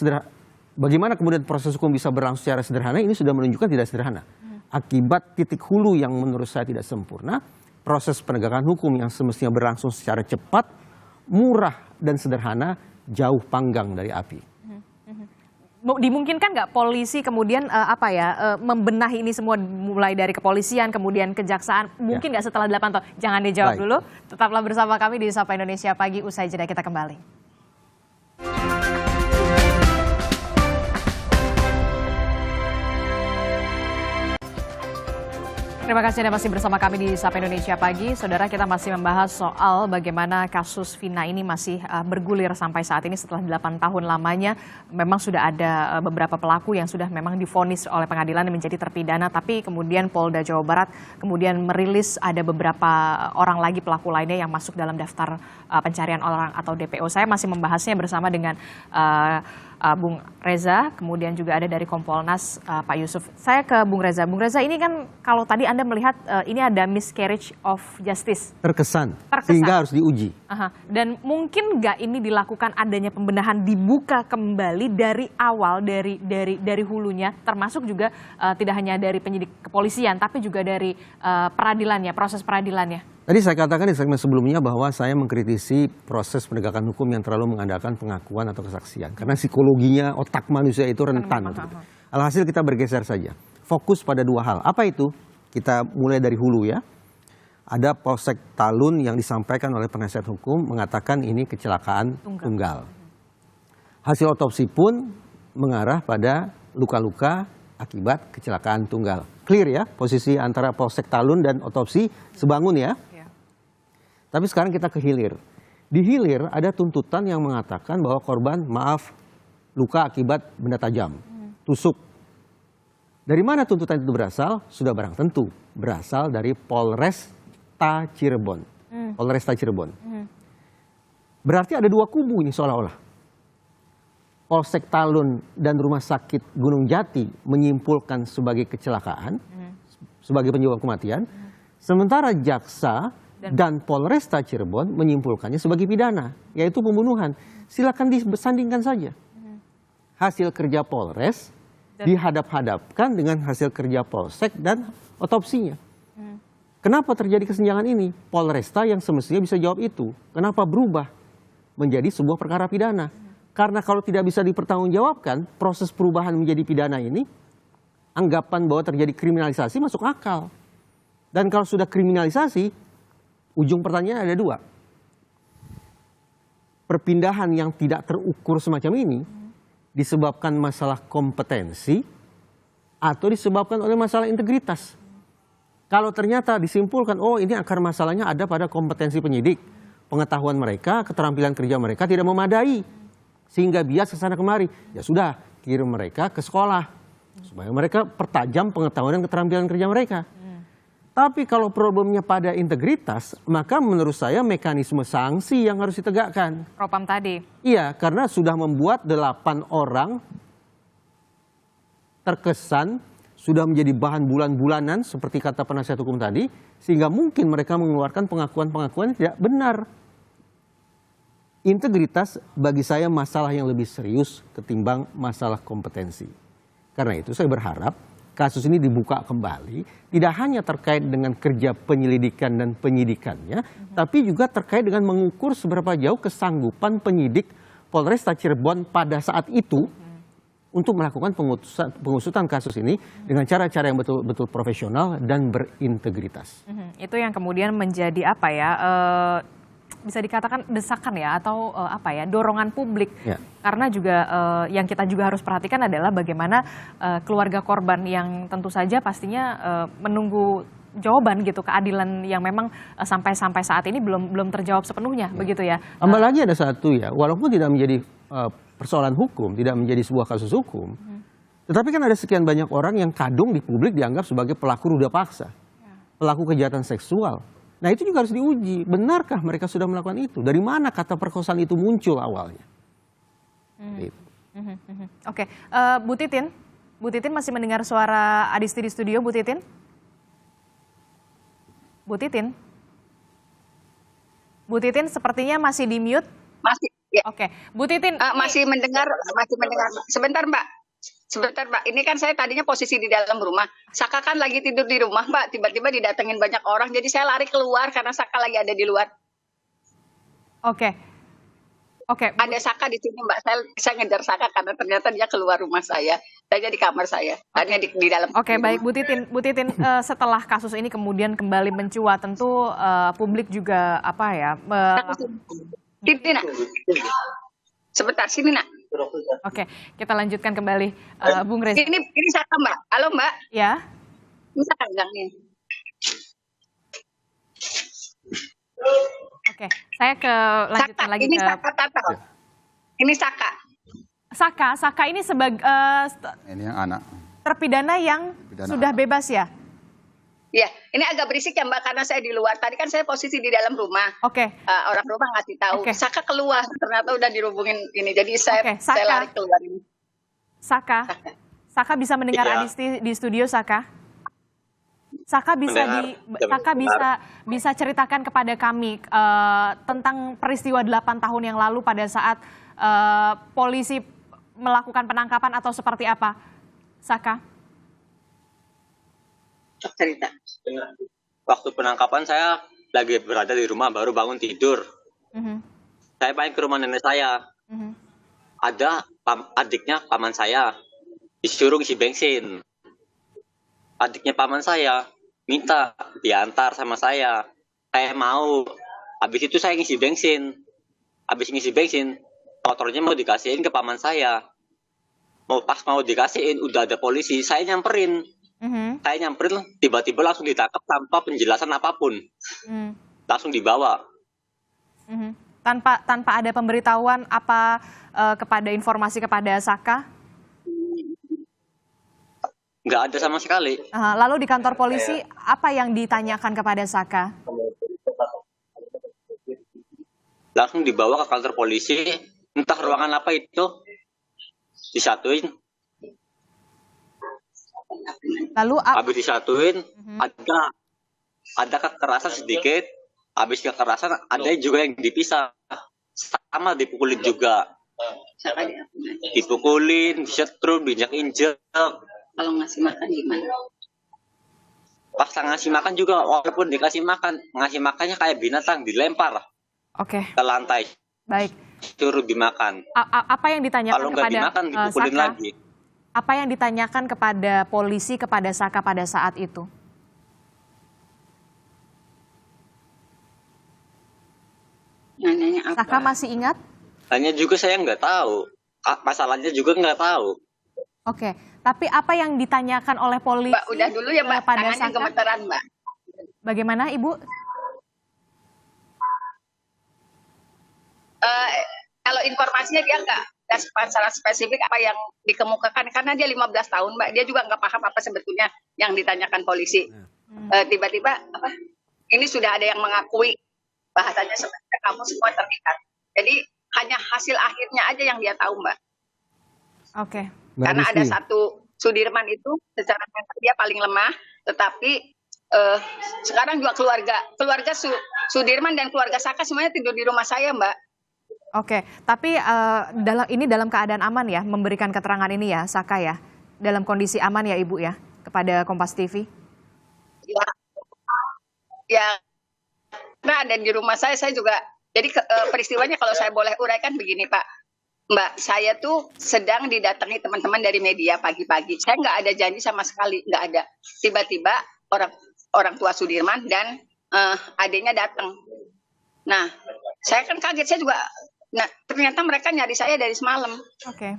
bagaimana kemudian proses hukum bisa berlangsung secara sederhana, ini sudah menunjukkan tidak sederhana. Akibat titik hulu yang menurut saya tidak sempurna, proses penegakan hukum yang semestinya berlangsung secara cepat, murah, dan sederhana, jauh panggang dari api. Dimungkinkan nggak polisi kemudian membenahi ini semua mulai dari kepolisian kemudian kejaksaan, mungkin nggak setelah 8 tahun? Jangan dijawab dulu, tetaplah bersama kami di Sapa Indonesia Pagi, usai jeda kita kembali. Terima kasih Anda masih bersama kami di Sapa Indonesia Pagi. Saudara, kita masih membahas soal bagaimana kasus Vina ini masih bergulir sampai saat ini setelah 8 tahun lamanya. Memang sudah ada beberapa pelaku yang sudah memang divonis oleh pengadilan menjadi terpidana, tapi kemudian Polda Jawa Barat kemudian merilis ada beberapa orang lagi pelaku lainnya yang masuk dalam daftar pencarian orang atau DPO. Saya masih membahasnya bersama dengan Bung Reza, kemudian juga ada dari Kompolnas Pak Yusuf. Saya ke Bung Reza. Bung Reza, ini kan kalau tadi Anda melihat ini ada miscarriage of justice. Terkesan. Sehingga harus diuji. Dan mungkin nggak ini dilakukan adanya pembenahan, dibuka kembali dari awal, dari hulunya, termasuk juga tidak hanya dari penyidik kepolisian, tapi juga dari peradilannya, proses peradilannya. Tadi saya katakan di segmen sebelumnya bahwa saya mengkritisi proses penegakan hukum yang terlalu mengandalkan pengakuan atau kesaksian. Karena psikologinya otak manusia itu rentan. Alhasil kita bergeser saja. Fokus pada 2 hal. Apa itu? Kita mulai dari hulu ya. Ada Polsek Talun yang disampaikan oleh penasihat hukum mengatakan ini kecelakaan tunggal. Hasil otopsi pun mengarah pada luka-luka akibat kecelakaan tunggal. Clear ya, posisi antara Polsek Talun dan otopsi sebangun ya. Tapi sekarang kita ke hilir. Di hilir ada tuntutan yang mengatakan bahwa korban luka akibat benda tajam, tusuk. Dari mana tuntutan itu berasal? Sudah barang tentu berasal dari Polresta Cirebon. Polresta Cirebon. Berarti ada dua kubu ini seolah-olah. Polsek Talun dan Rumah Sakit Gunung Jati menyimpulkan sebagai kecelakaan, sebagai penyebab kematian. Sementara jaksa dan Polresta Cirebon menyimpulkannya sebagai pidana, yaitu pembunuhan. Silakan disandingkan saja. Hasil kerja Polres dihadap-hadapkan dengan hasil kerja Polsek dan otopsinya. Kenapa terjadi kesenjangan ini? Polresta yang semestinya bisa jawab itu. Kenapa berubah menjadi sebuah perkara pidana? Karena kalau tidak bisa dipertanggungjawabkan, proses perubahan menjadi pidana ini, anggapan bahwa terjadi kriminalisasi masuk akal. Dan kalau sudah kriminalisasi, ujung pertanyaan ada dua. Perpindahan yang tidak terukur semacam ini disebabkan masalah kompetensi atau disebabkan oleh masalah integritas. Kalau ternyata disimpulkan, oh ini akar masalahnya ada pada kompetensi penyidik, pengetahuan mereka, keterampilan kerja mereka tidak memadai, sehingga bias ke sana kemari, ya sudah kirim mereka ke sekolah supaya mereka pertajam pengetahuan dan keterampilan kerja mereka. Tapi kalau problemnya pada integritas, maka menurut saya mekanisme sanksi yang harus ditegakkan. Propam tadi. Iya, karena sudah membuat 8 orang terkesan sudah menjadi bahan bulan-bulanan seperti kata penasihat hukum tadi, sehingga mungkin mereka mengeluarkan pengakuan-pengakuan yang tidak benar. Integritas bagi saya masalah yang lebih serius ketimbang masalah kompetensi. Karena itu saya berharap kasus ini dibuka kembali, tidak hanya terkait dengan kerja penyelidikan dan penyidikannya, tapi juga terkait dengan mengukur seberapa jauh kesanggupan penyidik Polresta Cirebon pada saat itu untuk melakukan pengusutan kasus ini dengan cara-cara yang betul-betul profesional dan berintegritas. Itu yang kemudian menjadi apa ya, bisa dikatakan desakan ya, atau apa ya, dorongan publik. Ya. Karena juga yang kita juga harus perhatikan adalah bagaimana keluarga korban yang tentu saja pastinya menunggu jawaban gitu, keadilan yang memang sampai saat ini belum terjawab sepenuhnya, begitu ya. Tambah lagi ada satu ya, walaupun tidak menjadi persoalan hukum, tidak menjadi sebuah kasus hukum, tetapi kan ada sekian banyak orang yang kadung di publik dianggap sebagai pelaku ruda paksa, pelaku kejahatan seksual. Nah itu juga harus diuji, benarkah mereka sudah melakukan itu? Dari mana kata perkosaan itu muncul awalnya? Oke, Bu Titin masih mendengar suara Adisti di studio, Bu Titin? Bu Titin sepertinya masih di mute. Masih. Ya. Oke, Bu Titin. Masih mendengar. Sebentar Mbak, ini kan saya tadinya posisi di dalam rumah. Saka kan lagi tidur di rumah Mbak, tiba-tiba didatengin banyak orang, jadi saya lari keluar karena Saka lagi ada di luar. Oke. Ada Saka di sini Mbak, saya ngejar Saka karena ternyata dia keluar rumah saya di kamar saya, tadinya di dalam. Oke, baik Bu Titin, setelah kasus ini kemudian kembali mencuat, tentu publik juga apa ya? Titin, nak. Sebentar, sini nak. Oke, kita lanjutkan kembali, Bung Reza. Ini Saka Mbak. Halo Mbak. Ya. Ini Saka gangnya. Oke, saya lanjutkan lagi ini ke. Ini Saka. Saka ini sebagai Ini yang anak. terpidana yang sudah bebas ya? Ya, ini agak berisik ya Mbak karena saya di luar. Tadi kan saya posisi di dalam rumah. Oke. Orang rumah ngasih tahu. Saka keluar, ternyata udah dirubungin ini. Jadi saya lari keluar ini. Saka bisa mendengar Adisti di studio, Saka? Saka bisa ceritakan kepada kami tentang peristiwa 8 tahun yang lalu pada saat polisi melakukan penangkapan atau seperti apa, Saka? Cerita. Waktu penangkapan saya lagi berada di rumah, baru bangun tidur. Saya main ke rumah nenek saya. Ada adiknya paman saya disuruh isi bensin. Adiknya paman saya minta diantar sama saya. Saya mau. Habis itu saya ngisi bensin. Habis ngisi bensin, motornya mau dikasihin ke paman saya. Pas mau dikasihin, udah ada polisi. Saya nyamperin. Saya nyamperin, tiba-tiba langsung ditangkap tanpa penjelasan apapun. Langsung dibawa. Tanpa ada pemberitahuan apa kepada informasi kepada Saka? Nggak ada sama sekali. Lalu di kantor polisi apa yang ditanyakan kepada Saka? Langsung dibawa ke kantor polisi, entah ruangan apa itu, disatuin. Lalu Habis disatuin, ada kekerasan sedikit. Habis kekerasan ada juga yang dipisah. Sama dipukulin juga. Dipukulin, disetrum, diinjak-injak. Kalau ngasih makan gimana? Pas ngasih makan juga, walaupun dikasih makan, ngasih makannya kayak binatang, dilempar Oke. ke lantai. Baik. Suruh dimakan. Apa yang ditanyakan Kalau nggak kepada dimakan, dipukulin Saka? lagi. Apa yang ditanyakan kepada polisi kepada Saka pada saat itu? Nanyanya apa? Saka masih ingat? Hanya juga saya nggak tahu. Masalahnya juga nggak tahu. Oke. Tapi apa yang ditanyakan oleh polisi? Mbak, udah dulu ya Mbak, pada tangannya Saka? gemeteran Mbak. Bagaimana Ibu? Kalau informasinya dia nggak secara spesifik apa yang dikemukakan, karena dia 15 tahun Mbak, dia juga nggak paham apa sebetulnya yang ditanyakan polisi. Tiba-tiba apa? Ini sudah ada yang mengakui, bahasanya sebenarnya kamu semua terlibat. Jadi hanya hasil akhirnya aja yang dia tahu Mbak. Oke. Karena ada satu Sudirman itu secara mental dia paling lemah, tetapi sekarang juga keluarga Sudirman dan keluarga Saka semuanya tidur di rumah saya Mbak. Oke, tapi dalam keadaan aman ya memberikan keterangan ini ya Saka ya, dalam kondisi aman ya Ibu ya kepada Kompas TV. Ya, nah dan di rumah saya juga. Jadi peristiwanya kalau saya boleh uraikan begini Pak, Mbak, saya tuh sedang didatangi teman-teman dari media pagi-pagi. Saya nggak ada janji sama sekali, nggak ada. Tiba-tiba orang tua Sudirman dan adiknya datang. Nah, saya kan kaget, saya juga. Nah, ternyata mereka nyari saya dari semalam. Oke.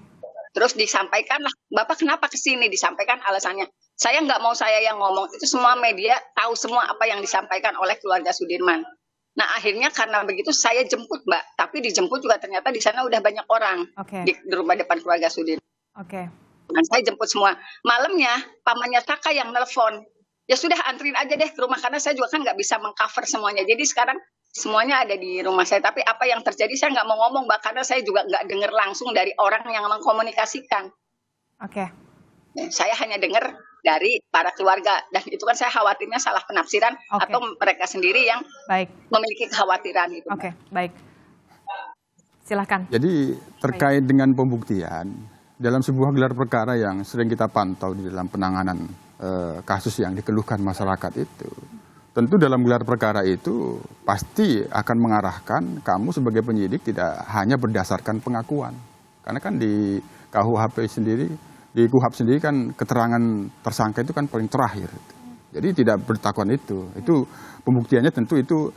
Terus disampaikan lah, Bapak kenapa kesini? Disampaikan alasannya. Saya nggak mau saya yang ngomong, itu semua media tahu semua apa yang disampaikan oleh keluarga Sudirman. Nah, akhirnya karena begitu saya jemput Mbak, tapi dijemput juga ternyata di sana udah banyak orang di rumah depan keluarga Sudirman. Oke. Dan saya jemput semua. Malamnya pamannya Saka yang nelpon. Ya sudah antrin aja deh ke rumah, karena saya juga kan nggak bisa mengcover semuanya. Jadi sekarang semuanya ada di rumah saya. Tapi apa yang terjadi saya nggak mau ngomong Mbak, karena saya juga nggak dengar langsung dari orang yang mengkomunikasikan. Oke. Saya hanya dengar dari para keluarga, dan itu kan saya khawatirnya salah penafsiran atau mereka sendiri yang memiliki kekhawatiran itu. Oke, baik. Silahkan. Jadi terkait dengan pembuktian dalam sebuah gelar perkara yang sering kita pantau di dalam penanganan kasus yang dikeluhkan masyarakat itu, tentu dalam gelar perkara itu pasti akan mengarahkan kamu sebagai penyidik tidak hanya berdasarkan pengakuan, karena kan di KUHP sendiri, di KUHP sendiri kan keterangan tersangka itu kan paling terakhir. Jadi tidak bertakuan itu pembuktiannya tentu itu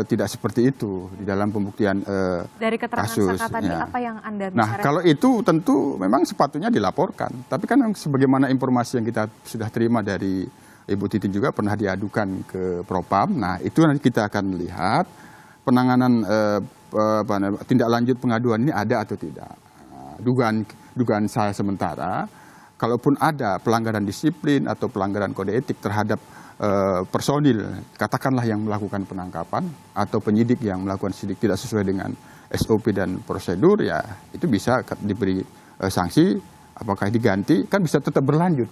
tidak seperti itu di dalam pembuktian dari keterangan kasus. Saka tadi apa yang Anda bisa? Nah, kalau itu tentu memang sepatutnya dilaporkan. Tapi kan sebagaimana informasi yang kita sudah terima dari Ibu Titin juga pernah diadukan ke Propam. Nah, itu nanti kita akan lihat penanganan tindak lanjut pengaduan ini ada atau tidak. Dugaan saya sementara, kalaupun ada pelanggaran disiplin atau pelanggaran kode etik terhadap personil, katakanlah yang melakukan penangkapan atau penyidik yang melakukan sidik tidak sesuai dengan SOP dan prosedur, ya itu bisa diberi sanksi, apakah diganti, kan bisa tetap berlanjut.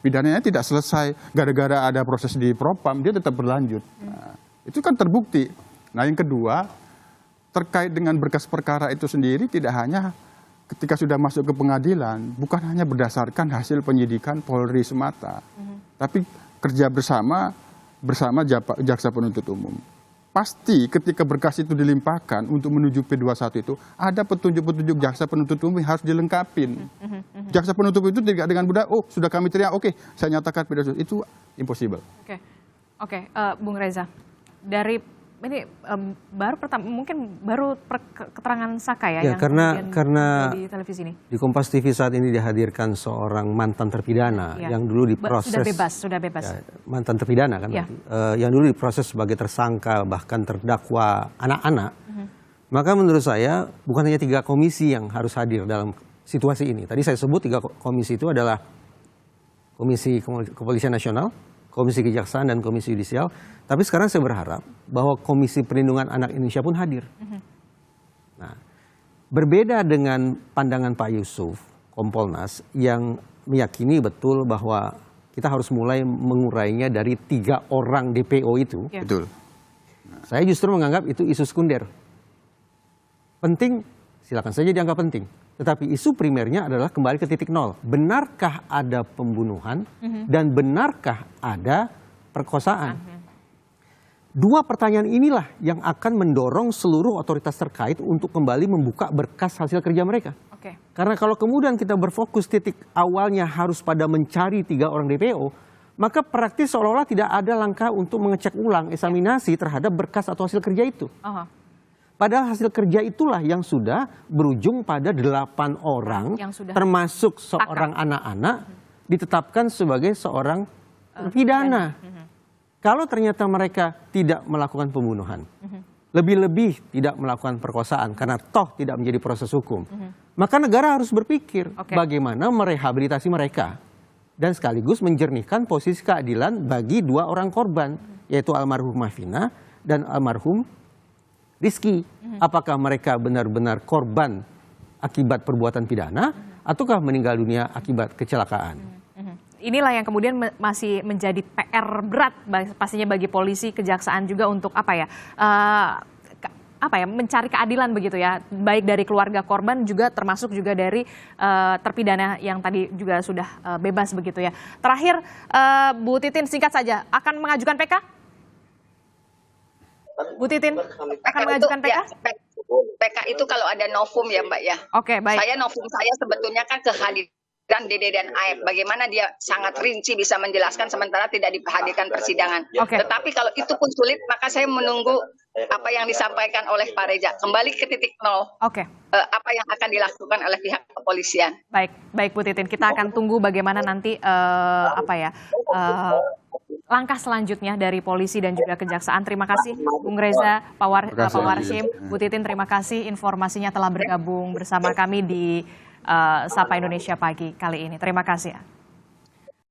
Pidananya tidak selesai gara-gara ada proses di Propam, dia tetap berlanjut. Nah, itu kan terbukti. Nah, yang kedua, terkait dengan berkas perkara itu sendiri tidak hanya ketika sudah masuk ke pengadilan, bukan hanya berdasarkan hasil penyidikan Polri semata, tapi kerja bersama jaksa penuntut umum. Pasti ketika berkas itu dilimpahkan untuk menuju P21 itu ada petunjuk-petunjuk jaksa penuntut umum yang harus dilengkapin. Jaksa penuntut umum itu tidak dengan mudah, oh sudah kami terima, oke, saya nyatakan P21, itu impossible. Oke, Bung Reza, dari ini baru keterangan Saka ya yang karena di televisi ini. Di Kompas TV saat ini dihadirkan seorang mantan terpidana yang dulu diproses sudah bebas. Ya, mantan terpidana kan yang dulu diproses sebagai tersangka bahkan terdakwa anak-anak. Maka menurut saya bukan hanya 3 komisi yang harus hadir dalam situasi ini. Tadi saya sebut 3 komisi itu adalah Komisi Kepolisian Nasional, Komisi Kejaksaan, dan Komisi Yudisial. Tapi sekarang saya berharap bahwa Komisi Perlindungan Anak Indonesia pun hadir. Nah, berbeda dengan pandangan Pak Yusuf, Kompolnas, yang meyakini betul bahwa kita harus mulai mengurainya dari 3 orang DPO itu. Ya. Betul. Saya justru menganggap itu isu sekunder. Penting, silakan saja dianggap penting. Tetapi isu primernya adalah kembali ke titik nol. Benarkah ada pembunuhan dan benarkah ada perkosaan? 2 pertanyaan inilah yang akan mendorong seluruh otoritas terkait untuk kembali membuka berkas hasil kerja mereka. Oke. Karena kalau kemudian kita berfokus titik awalnya harus pada mencari 3 orang DPO, maka praktis seolah-olah tidak ada langkah untuk mengecek ulang eksaminasi terhadap berkas atau hasil kerja itu. Padahal hasil kerja itulah yang sudah berujung pada 8 orang, Yang sudah termasuk seorang anak-anak, ditetapkan sebagai seorang pidana. Kalau ternyata mereka tidak melakukan pembunuhan, lebih-lebih tidak melakukan perkosaan, karena toh tidak menjadi proses hukum, maka negara harus berpikir bagaimana merehabilitasi mereka dan sekaligus menjernihkan posisi keadilan bagi 2 orang korban, yaitu almarhumah Vina dan almarhum Rizky. Apakah mereka benar-benar korban akibat perbuatan pidana ataukah meninggal dunia akibat kecelakaan? Inilah yang kemudian masih menjadi PR berat pastinya bagi polisi, kejaksaan juga untuk mencari keadilan begitu ya, baik dari keluarga korban juga termasuk juga dari terpidana yang tadi juga sudah bebas begitu ya. Terakhir, Bu Titin, singkat saja, akan mengajukan PK? Bu Titin akan mengajukan PK? PK itu kalau ada novum ya Mbak ya. Oke, baik. Novum saya sebetulnya kan kehadiran Dede dan Aep. Bagaimana dia sangat rinci bisa menjelaskan sementara tidak dihadirkan persidangan. Tetapi kalau itu pun sulit, maka saya menunggu apa yang disampaikan oleh Pak Reza. Kembali ke titik nol. Apa yang akan dilakukan oleh pihak kepolisian. Baik Bu Titin, kita akan tunggu bagaimana nanti langkah selanjutnya dari polisi dan juga kejaksaan. Terima kasih Bung Reza, Pak Warshim, Bu Titin, terima kasih informasinya telah bergabung bersama kami di Sapa Indonesia Pagi kali ini. Terima kasih ya.